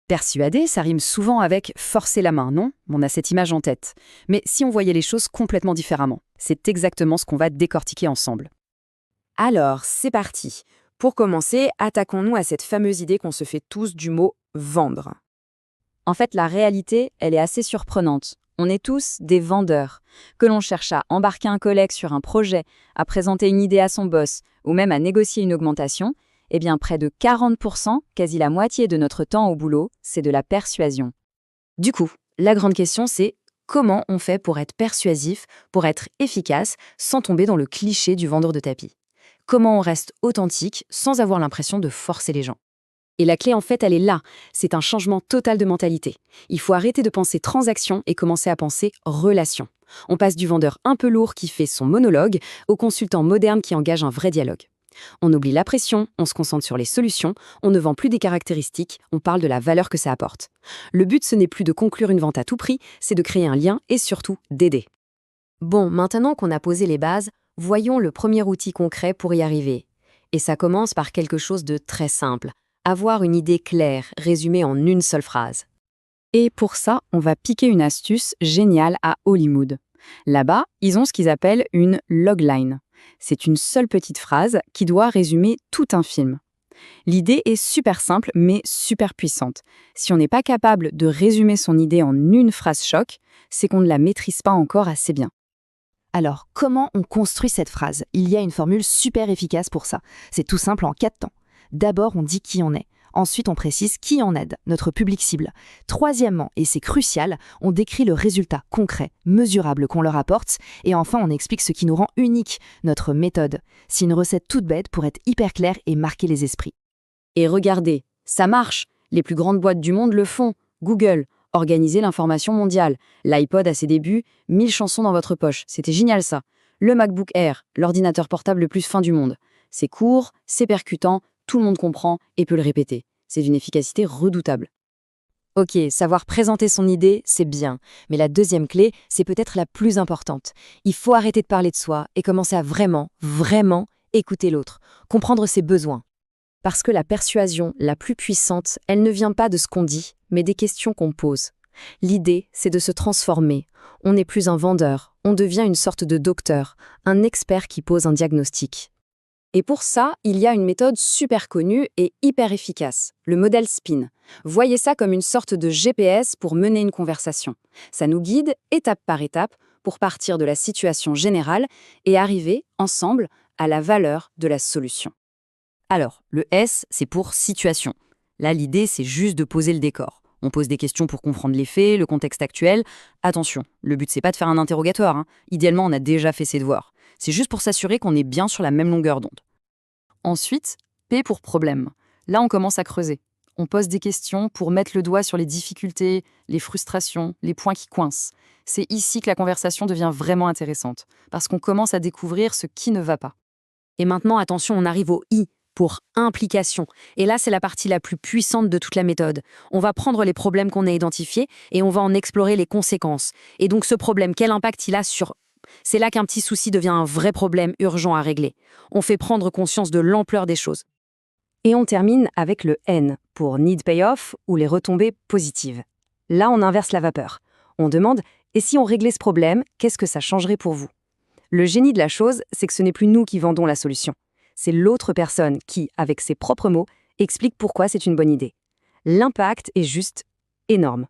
Persuader, ça rime souvent avec forcer la main, non? On a cette image en tête. Mais si on voyait les choses complètement différemment, c'est exactement ce qu'on va décortiquer ensemble. Alors, c'est parti. Pour commencer, attaquons-nous à cette fameuse idée qu'on se fait tous du mot vendre. En fait, la réalité, elle est assez surprenante. On est tous des vendeurs. Que l'on cherche à embarquer un collègue sur un projet, à présenter une idée à son boss, ou même à négocier une augmentation, eh bien près de 40%, quasi la moitié de notre temps au boulot, c'est de la persuasion. Du coup, la grande question c'est comment on fait pour être persuasif, pour être efficace, sans tomber dans le cliché du vendeur de tapis? Comment on reste authentique sans avoir l'impression de forcer les gens? Et la clé, en fait, elle est là. C'est un changement total de mentalité. Il faut arrêter de penser transaction et commencer à penser relation. On passe du vendeur un peu lourd qui fait son monologue au consultant moderne qui engage un vrai dialogue. On oublie la pression, on se concentre sur les solutions, on ne vend plus des caractéristiques, on parle de la valeur que ça apporte. Le but, ce n'est plus de conclure une vente à tout prix, c'est de créer un lien et surtout d'aider. Bon, maintenant qu'on a posé les bases, voyons le premier outil concret pour y arriver. Et ça commence par quelque chose de très simple. Avoir une idée claire, résumée en une seule phrase. Et pour ça, on va piquer une astuce géniale à Hollywood. Là-bas, ils ont ce qu'ils appellent une logline. C'est une seule petite phrase qui doit résumer tout un film. L'idée est super simple mais super puissante. Si on n'est pas capable de résumer son idée en une phrase choc, c'est qu'on ne la maîtrise pas encore assez bien. Alors, comment on construit cette phrase? Il y a une formule super efficace pour ça. C'est tout simple en 4 temps. D'abord, on dit qui on est. Ensuite, on précise qui on aide, notre public cible. Troisièmement, et c'est crucial, on décrit le résultat concret, mesurable qu'on leur apporte. Et enfin, on explique ce qui nous rend unique, notre méthode. C'est une recette toute bête pour être hyper claire et marquer les esprits. Et regardez, ça marche. Les plus grandes boîtes du monde le font. Google, organiser l'information mondiale. L'iPod à ses débuts, 1000 chansons dans votre poche. C'était génial ça. Le MacBook Air, l'ordinateur portable le plus fin du monde. C'est court, c'est percutant, tout le monde comprend et peut le répéter. C'est d'une efficacité redoutable. Ok, savoir présenter son idée, c'est bien. Mais la deuxième clé, c'est peut-être la plus importante. Il faut arrêter de parler de soi et commencer à vraiment, vraiment écouter l'autre, comprendre ses besoins. Parce que la persuasion la plus puissante, elle ne vient pas de ce qu'on dit, mais des questions qu'on pose. L'idée, c'est de se transformer. On n'est plus un vendeur, on devient une sorte de docteur, un expert qui pose un diagnostic. Et pour ça, il y a une méthode super connue et hyper efficace, le modèle SPIN. Voyez ça comme une sorte de GPS pour mener une conversation. Ça nous guide étape par étape pour partir de la situation générale et arriver, ensemble, à la valeur de la solution. Alors, le S, c'est pour situation. Là, l'idée, c'est juste de poser le décor. On pose des questions pour comprendre les faits, le contexte actuel. Attention, le but, c'est pas de faire un interrogatoire, hein. Idéalement, on a déjà fait ses devoirs. C'est juste pour s'assurer qu'on est bien sur la même longueur d'onde. Ensuite, P pour problème. Là, on commence à creuser. On pose des questions pour mettre le doigt sur les difficultés, les frustrations, les points qui coincent. C'est ici que la conversation devient vraiment intéressante, parce qu'on commence à découvrir ce qui ne va pas. Et maintenant, attention, on arrive au I pour implication. Et là, c'est la partie la plus puissante de toute la méthode. On va prendre les problèmes qu'on a identifiés et on va en explorer les conséquences. Et donc ce problème, quel impact il a sur... C'est là qu'un petit souci devient un vrai problème urgent à régler. On fait prendre conscience de l'ampleur des choses. Et on termine avec le N pour need payoff ou les retombées positives. Là, on inverse la vapeur. On demande « et si on réglait ce problème, qu'est-ce que ça changerait pour vous ?» Le génie de la chose, c'est que ce n'est plus nous qui vendons la solution. C'est l'autre personne qui, avec ses propres mots, explique pourquoi c'est une bonne idée. L'impact est juste énorme.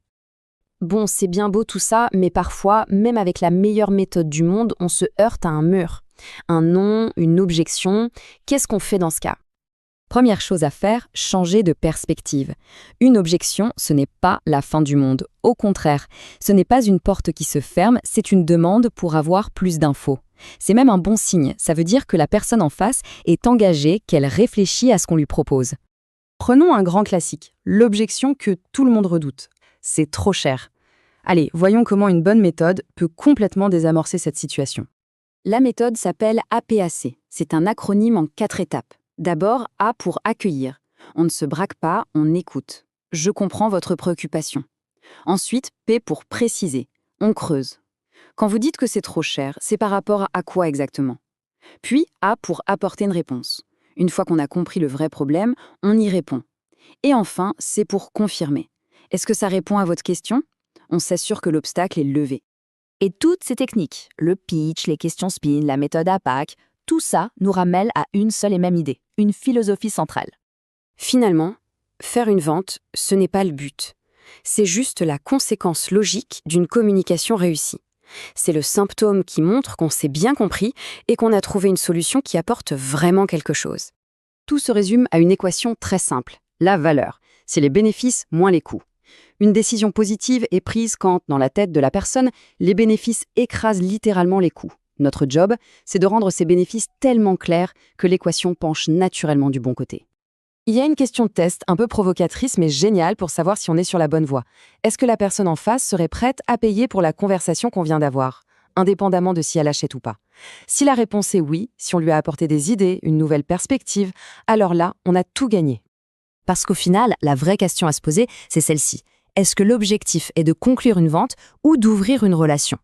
Bon, c'est bien beau tout ça, mais parfois, même avec la meilleure méthode du monde, on se heurte à un mur. Un non, une objection. Qu'est-ce qu'on fait dans ce cas? Première chose à faire, changer de perspective. Une objection, ce n'est pas la fin du monde. Au contraire, ce n'est pas une porte qui se ferme, c'est une demande pour avoir plus d'infos. C'est même un bon signe, ça veut dire que la personne en face est engagée, qu'elle réfléchit à ce qu'on lui propose. Prenons un grand classique, l'objection que tout le monde redoute. C'est trop cher. Allez, voyons comment une bonne méthode peut complètement désamorcer cette situation. La méthode s'appelle APAC. C'est un acronyme en 4 étapes. D'abord, A pour accueillir. On ne se braque pas, on écoute. Je comprends votre préoccupation. Ensuite, P pour préciser. On creuse. Quand vous dites que c'est trop cher, c'est par rapport à quoi exactement? Puis A pour apporter une réponse. Une fois qu'on a compris le vrai problème, on y répond. Et enfin, C pour confirmer. Est-ce que ça répond à votre question? On s'assure que l'obstacle est levé. Et toutes ces techniques, le pitch, les questions spin, la méthode APAC, tout ça nous ramène à une seule et même idée, une philosophie centrale. Finalement, faire une vente, ce n'est pas le but. C'est juste la conséquence logique d'une communication réussie. C'est le symptôme qui montre qu'on s'est bien compris et qu'on a trouvé une solution qui apporte vraiment quelque chose. Tout se résume à une équation très simple. La valeur, c'est les bénéfices moins les coûts. Une décision positive est prise quand, dans la tête de la personne, les bénéfices écrasent littéralement les coûts. Notre job, c'est de rendre ces bénéfices tellement clairs que l'équation penche naturellement du bon côté. Il y a une question de test un peu provocatrice mais géniale pour savoir si on est sur la bonne voie. Est-ce que la personne en face serait prête à payer pour la conversation qu'on vient d'avoir, indépendamment de si elle achète ou pas? Si la réponse est oui, si on lui a apporté des idées, une nouvelle perspective, alors là, on a tout gagné. Parce qu'au final, la vraie question à se poser, c'est celle-ci. Est-ce que l'objectif est de conclure une vente ou d'ouvrir une relation?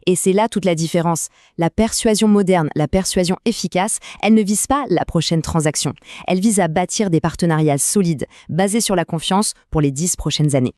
Et c'est là toute la différence. La persuasion moderne, la persuasion efficace, elle ne vise pas la prochaine transaction. Elle vise à bâtir des partenariats solides, basés sur la confiance pour les 10 prochaines années.